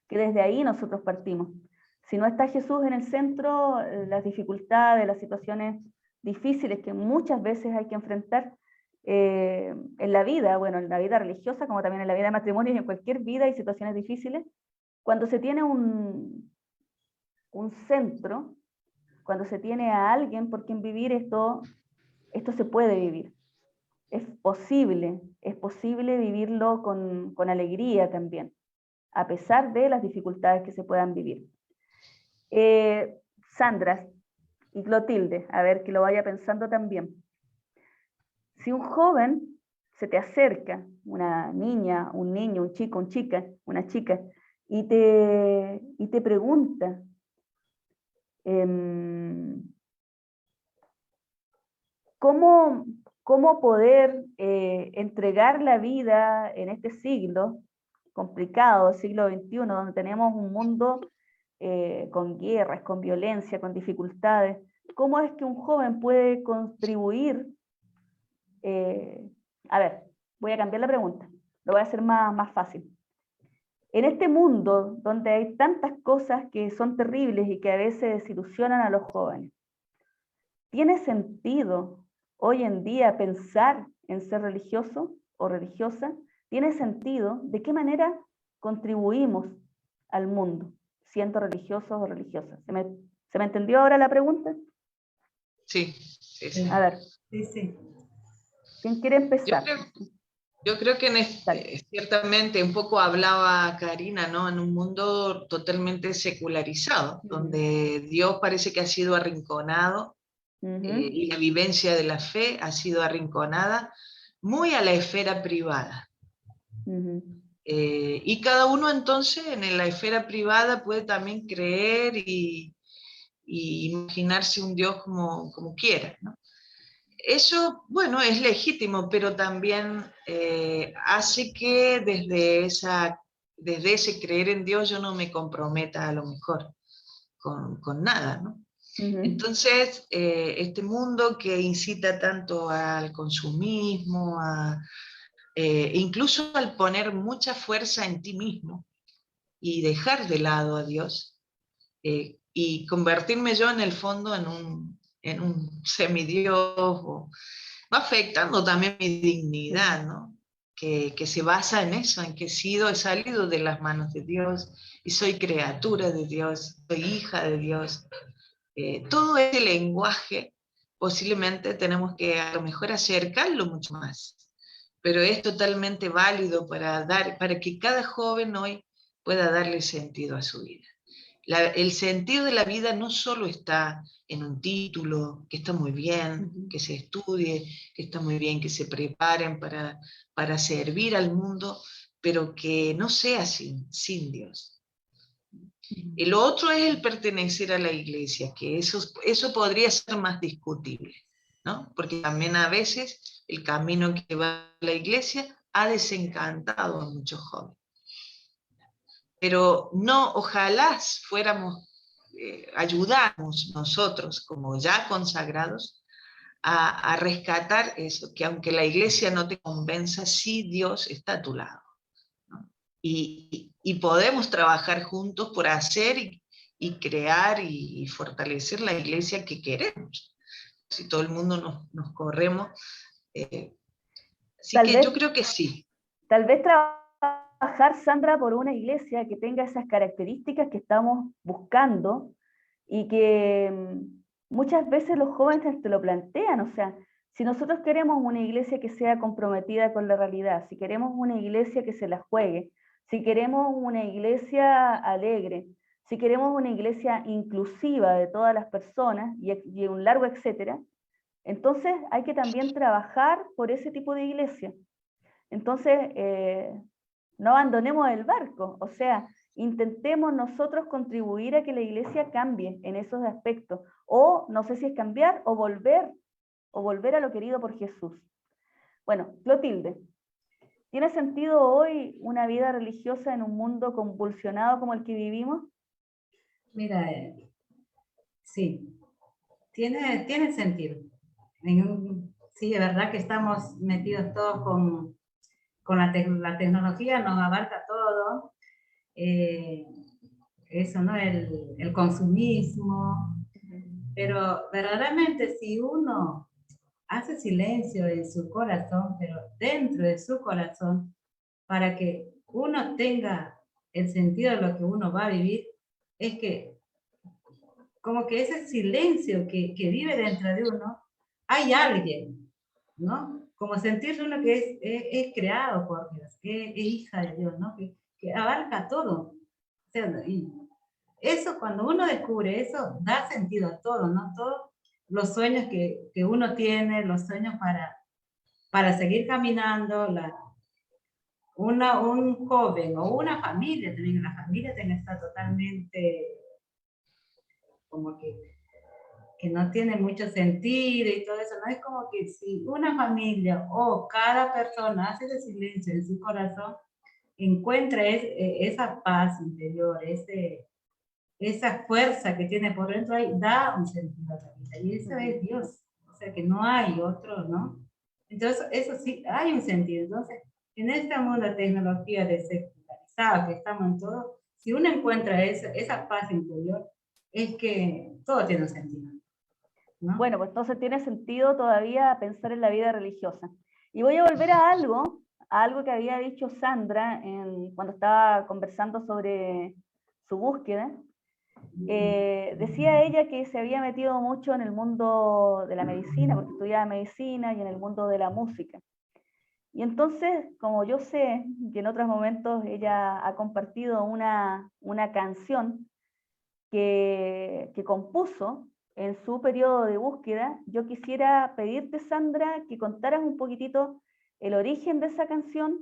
A: que desde ahí nosotros partimos. Si no está Jesús en el centro, las dificultades, las situaciones difíciles que muchas veces hay que enfrentar en la vida, bueno, en la vida religiosa, como también en la vida de matrimonio y en cualquier vida hay situaciones difíciles, cuando se tiene un centro, cuando se tiene a alguien por quien vivir, esto se puede vivir. Es posible vivirlo con alegría también, a pesar de las dificultades que se puedan vivir. Sandra y Clotilde, a ver que lo vaya pensando también. Si un joven se te acerca, una niña, un niño, un chico, una chica, y te pregunta, ¿cómo poder entregar la vida en este siglo complicado, siglo XXI, donde tenemos un mundo con guerras, con violencia, con dificultades? ¿Cómo es que un joven puede contribuir? A ver, voy a cambiar la pregunta, lo voy a hacer más fácil. En este mundo donde hay tantas cosas que son terribles y que a veces desilusionan a los jóvenes, ¿tiene sentido hoy en día pensar en ser religioso o religiosa? ¿Tiene sentido? ¿De qué manera contribuimos al mundo siendo religiosos o religiosas? ¿Se me entendió ahora la pregunta?
B: Sí, sí, sí.
A: A ver.
C: Sí, sí.
A: ¿Quién quiere empezar?
B: Yo creo que ciertamente un poco hablaba Karina, ¿no? En un mundo totalmente secularizado, donde Dios parece que ha sido arrinconado, y la vivencia de la fe ha sido arrinconada muy a la esfera privada. Y cada uno entonces en la esfera privada puede también creer y imaginarse un Dios como quiera, ¿no? Eso, bueno, es legítimo, pero también hace que desde ese creer en Dios yo no me comprometa a lo mejor con nada, ¿no? Entonces, este mundo que incita tanto al consumismo, incluso al poner mucha fuerza en ti mismo y dejar de lado a Dios, y convertirme yo en el fondo en un semidios, va afectando también mi dignidad, ¿no? Que se basa en eso, en que he salido de las manos de Dios y soy criatura de Dios, soy hija de Dios. Todo ese lenguaje posiblemente tenemos que a lo mejor acercarlo mucho más, pero es totalmente válido para que cada joven hoy pueda darle sentido a su vida. El sentido de la vida no solo está en un título, que está muy bien, que se estudie, que está muy bien, que se preparen para servir al mundo, pero que no sea sin Dios. El otro es el pertenecer a la iglesia, que eso podría ser más discutible, ¿no? Porque también a veces el camino que va a la iglesia ha desencantado a muchos jóvenes. Pero no, ojalá fuéramos, ayudamos nosotros como ya consagrados a rescatar eso, que aunque la iglesia no te convenza, sí Dios está a tu lado, ¿no? Y podemos trabajar juntos por hacer y crear y fortalecer la iglesia que queremos. Si todo el mundo nos corremos. Así que yo creo que sí.
A: Tal vez trabajar, Sandra, por una iglesia que tenga esas características que estamos buscando y que muchas veces los jóvenes te lo plantean. O sea, si nosotros queremos una iglesia que sea comprometida con la realidad, si queremos una iglesia que se la juegue, si queremos una iglesia alegre, si queremos una iglesia inclusiva de todas las personas y un largo etcétera, entonces hay que también trabajar por ese tipo de iglesia. Entonces, no abandonemos el barco, o sea, intentemos nosotros contribuir a que la iglesia cambie en esos aspectos, o no sé si es cambiar o volver a lo querido por Jesús. Bueno, Clotilde, ¿tiene sentido hoy una vida religiosa en un mundo convulsionado como el que vivimos?
C: Mira, sí, tiene sentido. Sí, es verdad que estamos metidos todos con la tecnología, nos abarca todo. Eso, ¿no? El consumismo. Pero verdaderamente si uno hace silencio en su corazón, pero dentro de su corazón, para que uno tenga el sentido de lo que uno va a vivir, es que como que ese silencio que vive dentro de uno, hay alguien, ¿no? Como sentirse uno que es creado por Dios, que es hija de Dios, ¿no? Que abarca todo. O sea, y eso, cuando uno descubre eso, da sentido a todo, ¿no? Todos los sueños que uno tiene, los sueños para seguir caminando, un joven o una familia, también la familia tiene que estar totalmente como que no tiene mucho sentido y todo eso. No es como que si una familia o cada persona hace ese silencio en su corazón, encuentra esa paz interior, esa fuerza que tiene por dentro, ahí da un sentido a la vida. Y eso es Dios. O sea que no hay otro, ¿no? Entonces, eso sí, hay un sentido. Entonces, en este mundo de tecnología descentralizada que estamos en todo, si uno encuentra esa paz interior, es que todo tiene un sentido, ¿no?
A: Bueno, pues entonces tiene sentido todavía pensar en la vida religiosa. Y voy a volver a algo que había dicho Sandra cuando estaba conversando sobre su búsqueda. Decía ella que se había metido mucho en el mundo de la medicina, porque estudiaba medicina, y en el mundo de la música. Y entonces, como yo sé que en otros momentos ella ha compartido una canción que compuso en su periodo de búsqueda, yo quisiera pedirte, Sandra, que contaras un poquitito el origen de esa canción,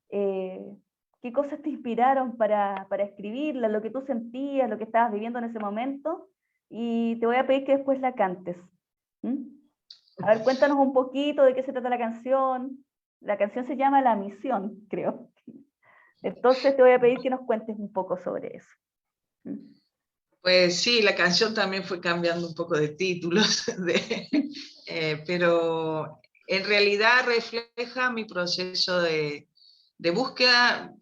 A: qué cosas te inspiraron para escribirla, lo que tú sentías, lo que estabas viviendo en ese momento, y te voy a pedir que después la cantes. A ver, cuéntanos un poquito de qué se trata la canción. La canción se llama La Misión, creo. Entonces te voy a pedir que nos cuentes un poco sobre eso.
B: Pues sí, la canción también fue cambiando un poco de títulos, pero en realidad refleja mi proceso de búsqueda,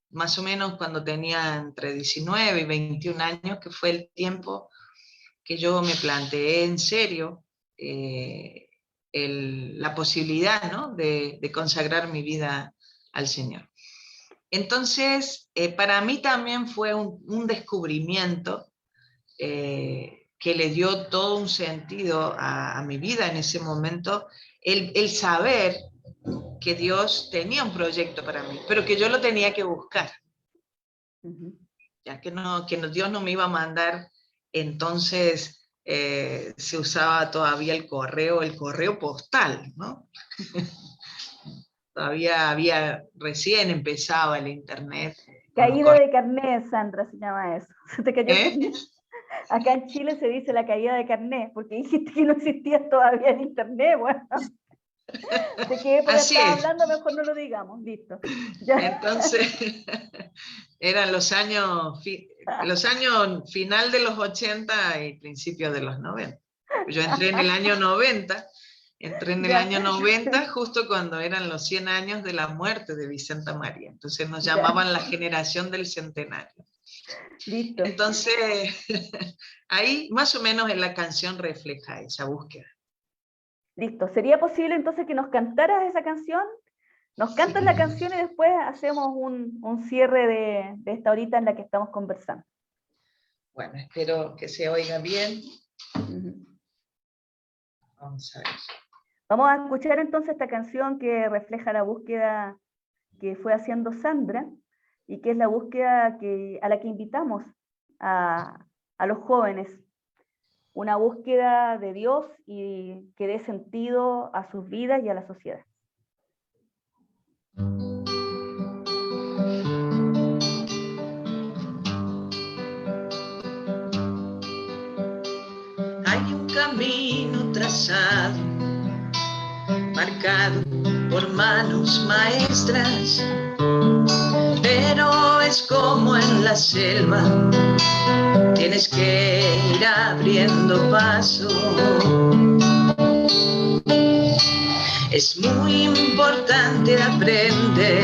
B: más o menos cuando tenía entre 19 y 21 años, que fue el tiempo que yo me planteé en serio la posibilidad, ¿no?, de consagrar mi vida al Señor. Entonces, para mí también fue un descubrimiento que le dio todo un sentido a mi vida en ese momento, el saber que Dios tenía un proyecto para mí, pero que yo lo tenía que buscar. Ya que Dios no me iba a mandar, entonces se usaba todavía el correo postal, ¿no? Todavía recién empezaba el internet.
A: Caída de carnet, Sandra, se llama eso. ¿Se te cayó el carnet? Acá en Chile se dice la caída de carnet, porque dijiste que no existía todavía el internet, bueno. De qué época estaba hablando, mejor no lo digamos, listo. Ya.
B: Entonces, eran los años final de los 80 y principios de los 90. Yo entré en el año 90, año 90 justo cuando eran los 100 años de la muerte de Vicenta María. Entonces nos llamaban la generación del centenario.
A: Listo.
B: Entonces, ahí más o menos en la canción refleja esa búsqueda.
A: Listo. ¿Sería posible entonces que nos cantaras esa canción? Nos cantas la canción y después hacemos un cierre de esta horita en la que estamos conversando.
B: Bueno, espero que se oiga bien. Vamos a ver.
A: Vamos a escuchar entonces esta canción que refleja la búsqueda que fue haciendo Sandra y que es la búsqueda a la que invitamos a los jóvenes. Una búsqueda de Dios y que dé sentido a sus vidas y a la sociedad.
B: Hay un camino trazado, marcado por manos maestras, pero es como en la selva, tienes que ir abriendo paso. Es muy importante aprender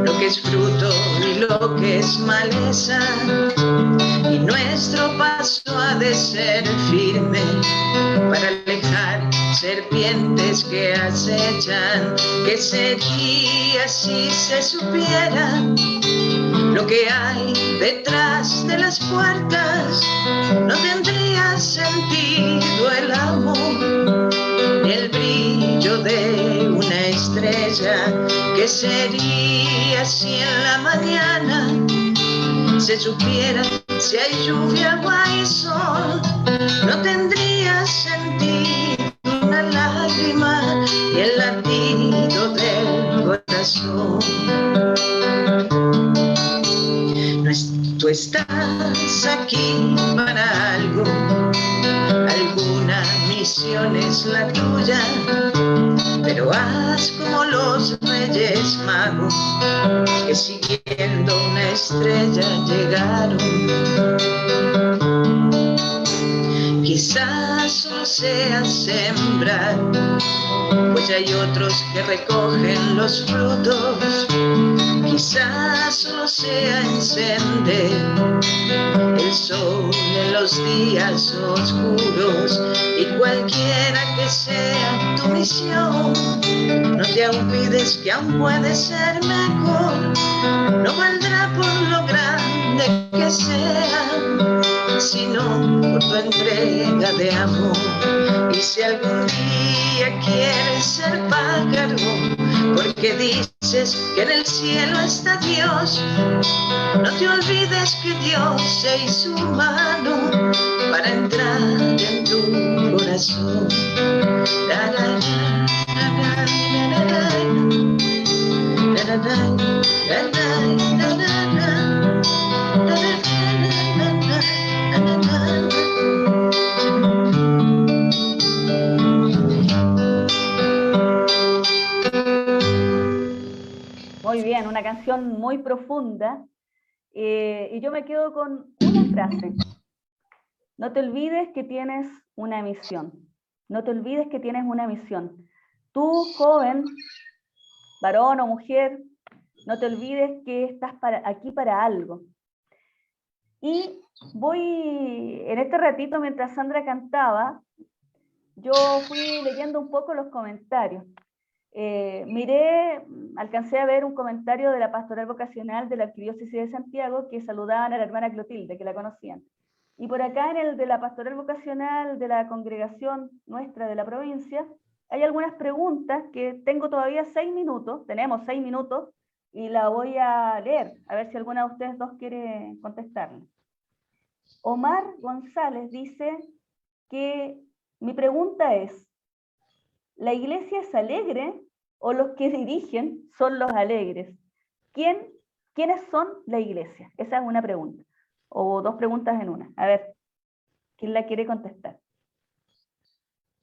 B: lo que es fruto y lo que es maleza, y nuestro paso ha de ser firme para alejar serpientes que acechan. ¿Qué sería si se supiera lo que hay detrás de las puertas? No tendría sentido el amor ni el brillo de una estrella. ¿Qué sería si en la mañana se supiera si hay lluvia o hay sol? No tendría sentido una lágrima corazón. Tú estás aquí para algo, alguna misión es la tuya, pero haz como los Reyes Magos, que siguiendo una estrella llegaron. Quizás solo sea sembrar, pues hay otros que recogen los frutos. Quizás solo sea encender el sol en los días oscuros, y cualquiera que sea tu misión, no te olvides que aún puede ser mejor. No valdrá por lo grande que sea, sino por tu entrega de amor. Y si algún día quieres ser pájaro, porque dices que en el cielo está Dios, no te olvides que Dios se hizo humano para entrar en tu corazón.
A: Muy bien, una canción muy profunda. Y yo me quedo con una frase. No te olvides que tienes una misión. No te olvides que tienes una misión. Tú, joven, varón o mujer, no te olvides que estás aquí para algo. Y voy, en este ratito, mientras Sandra cantaba, yo fui leyendo un poco los comentarios. Alcancé a ver un comentario de la pastoral vocacional de la Arquidiócesis de Santiago que saludaban a la hermana Clotilde, que la conocían. Y por acá en el de la pastoral vocacional de la congregación nuestra de la provincia, hay algunas preguntas que tengo todavía 6 minutos, tenemos 6 minutos, y la voy a leer, a ver si alguna de ustedes dos quiere contestarle. Omar González dice que mi pregunta es, ¿la iglesia es alegre o los que dirigen son los alegres? ¿Quiénes son la iglesia? Esa es una pregunta. O dos preguntas en una. A ver, ¿quién la quiere contestar?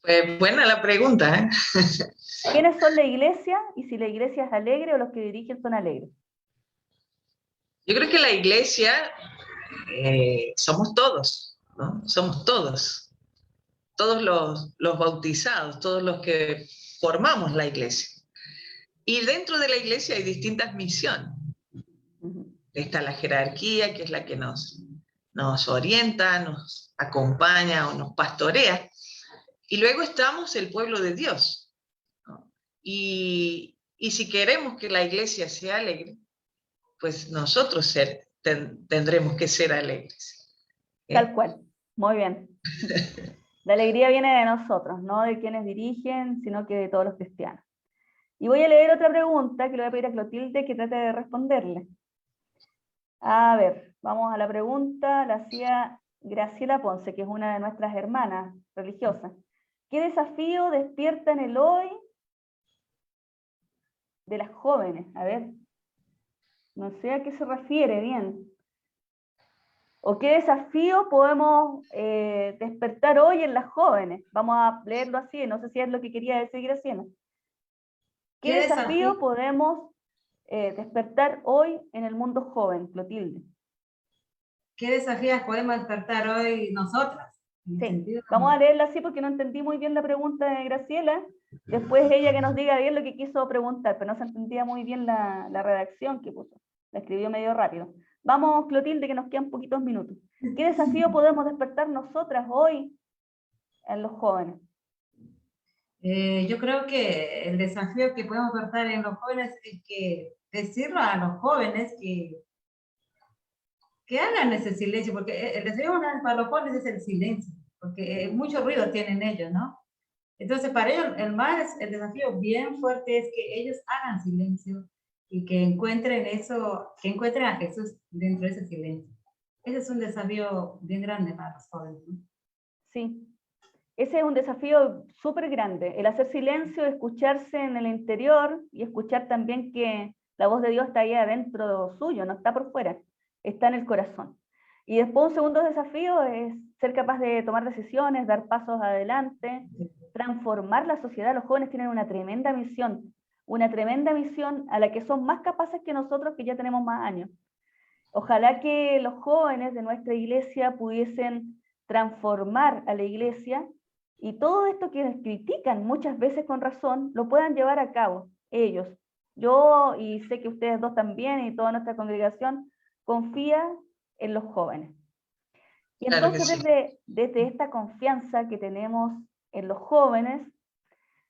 B: Pues buena la pregunta, ¿eh?
A: ¿Quiénes son la iglesia? Y si la iglesia es alegre o los que dirigen son alegres.
B: Yo creo que la iglesia somos todos, ¿no? Somos todos. Todos los bautizados, todos los que formamos la iglesia. Y dentro de la iglesia hay distintas misiones. Está la jerarquía, que es la que nos orienta, nos acompaña o nos pastorea. Y luego estamos el pueblo de Dios, ¿no? Y si queremos que la iglesia sea alegre, pues nosotros tendremos que ser alegres.
A: Tal cual, muy bien. La alegría viene de nosotros, no de quienes dirigen, sino que de todos los cristianos. Y voy a leer otra pregunta que le voy a pedir a Clotilde que trate de responderle. A ver, vamos a la pregunta, la hacía Graciela Ponce, que es una de nuestras hermanas religiosas. ¿Qué desafío despierta en el hoy de las jóvenes? A ver, no sé a qué se refiere bien. ¿O qué desafío podemos despertar hoy en las jóvenes? Vamos a leerlo así, no sé si es lo que quería decir Graciela. ¿Qué desafío podemos despertar hoy en el mundo joven, Clotilde?
C: ¿Qué desafíos podemos despertar hoy nosotras?
A: Sí, vamos a leerla así porque no entendí muy bien la pregunta de Graciela. Después ella que nos diga bien lo que quiso preguntar, pero no se entendía muy bien la redacción que puso. La escribió medio rápido. Vamos, Clotilde, que nos quedan poquitos minutos. ¿Qué desafío podemos despertar nosotras hoy en los jóvenes?
C: Yo creo que el desafío que podemos despertar en los jóvenes es que decirlo a los jóvenes que hagan ese silencio, porque el desafío para los jóvenes es el silencio, porque mucho ruido tienen ellos, ¿no? Entonces, para ellos el desafío bien fuerte es que ellos hagan silencio y que encuentren a Jesús dentro de ese silencio. Ese es un desafío bien grande para los jóvenes, ¿no?
A: Sí, ese es un desafío súper grande, el hacer silencio, escucharse en el interior y escuchar también que la voz de Dios está ahí adentro suyo, no está por fuera, está en el corazón. Y después un segundo desafío es ser capaz de tomar decisiones, dar pasos adelante, transformar la sociedad. Los jóvenes tienen una tremenda misión a la que son más capaces que nosotros que ya tenemos más años. Ojalá que los jóvenes de nuestra iglesia pudiesen transformar a la iglesia y todo esto que les critican muchas veces con razón, lo puedan llevar a cabo ellos. Yo, y sé que ustedes dos también, y toda nuestra congregación, confía en los jóvenes. Y
B: Claro
A: entonces
B: que sí.
A: desde esta confianza que tenemos en los jóvenes,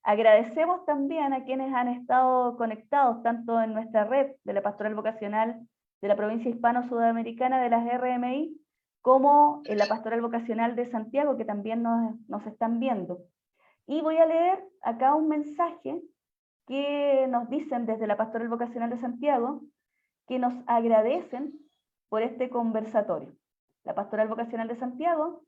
A: agradecemos también a quienes han estado conectados, tanto en nuestra red de la Pastoral Vocacional de la provincia hispano-sudamericana de las RMI, como en la Pastoral Vocacional de Santiago, que también nos están viendo. Y voy a leer acá un mensaje que nos dicen desde la Pastoral Vocacional de Santiago, que nos agradecen por este conversatorio. La Pastoral Vocacional de Santiago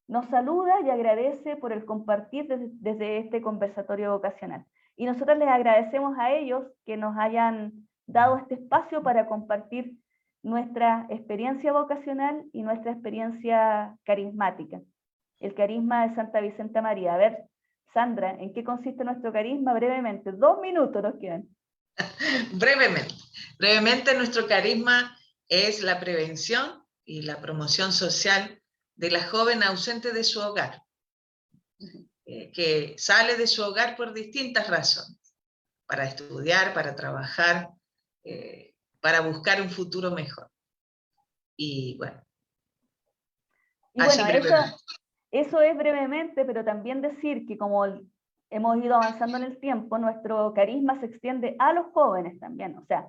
A: nos saluda y agradece por el compartir desde este conversatorio vocacional. Y nosotros les agradecemos a ellos que nos hayan dado este espacio para compartir nuestra experiencia vocacional y nuestra experiencia carismática. El carisma de Santa Vicenta María. A ver, Sandra, ¿en qué consiste nuestro carisma? Brevemente, 2 minutos nos quedan.
B: Brevemente, nuestro carisma es la prevención y la promoción social de la joven ausente de su hogar, que sale de su hogar por distintas razones, para estudiar, para trabajar, para buscar un futuro mejor. Y bueno,
A: así brevemente. Eso es brevemente, pero también decir que como hemos ido avanzando en el tiempo, nuestro carisma se extiende a los jóvenes también, o sea,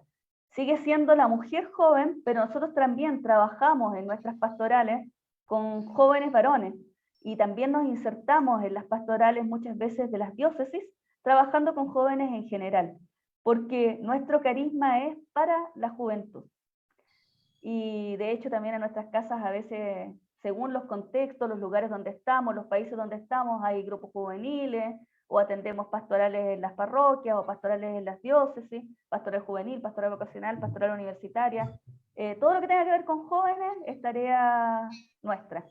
A: sigue siendo la mujer joven, pero nosotros también trabajamos en nuestras pastorales con jóvenes varones, y también nos insertamos en las pastorales muchas veces de las diócesis, trabajando con jóvenes en general, porque nuestro carisma es para la juventud. Y de hecho también en nuestras casas a veces, según los contextos, los lugares donde estamos, los países donde estamos, hay grupos juveniles, o atendemos pastorales en las parroquias, o pastorales en las diócesis, pastoral juvenil, pastoral vocacional, pastoral universitaria. Todo lo que tenga que ver con jóvenes es tarea nuestra.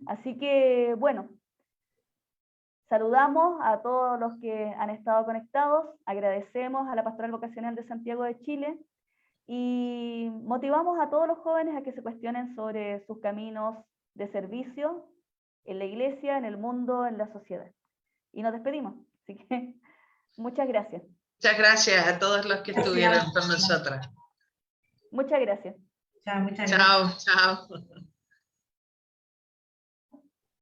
A: Así que, bueno, saludamos a todos los que han estado conectados, agradecemos a la Pastoral Vocacional de Santiago de Chile, y motivamos a todos los jóvenes a que se cuestionen sobre sus caminos de servicio en la iglesia, en el mundo, en la sociedad. Y nos despedimos. Así que muchas gracias.
B: Muchas gracias a todos los que estuvieron con nosotras.
A: Muchas gracias.
C: Chao, muchas gracias.
B: Chao, chao.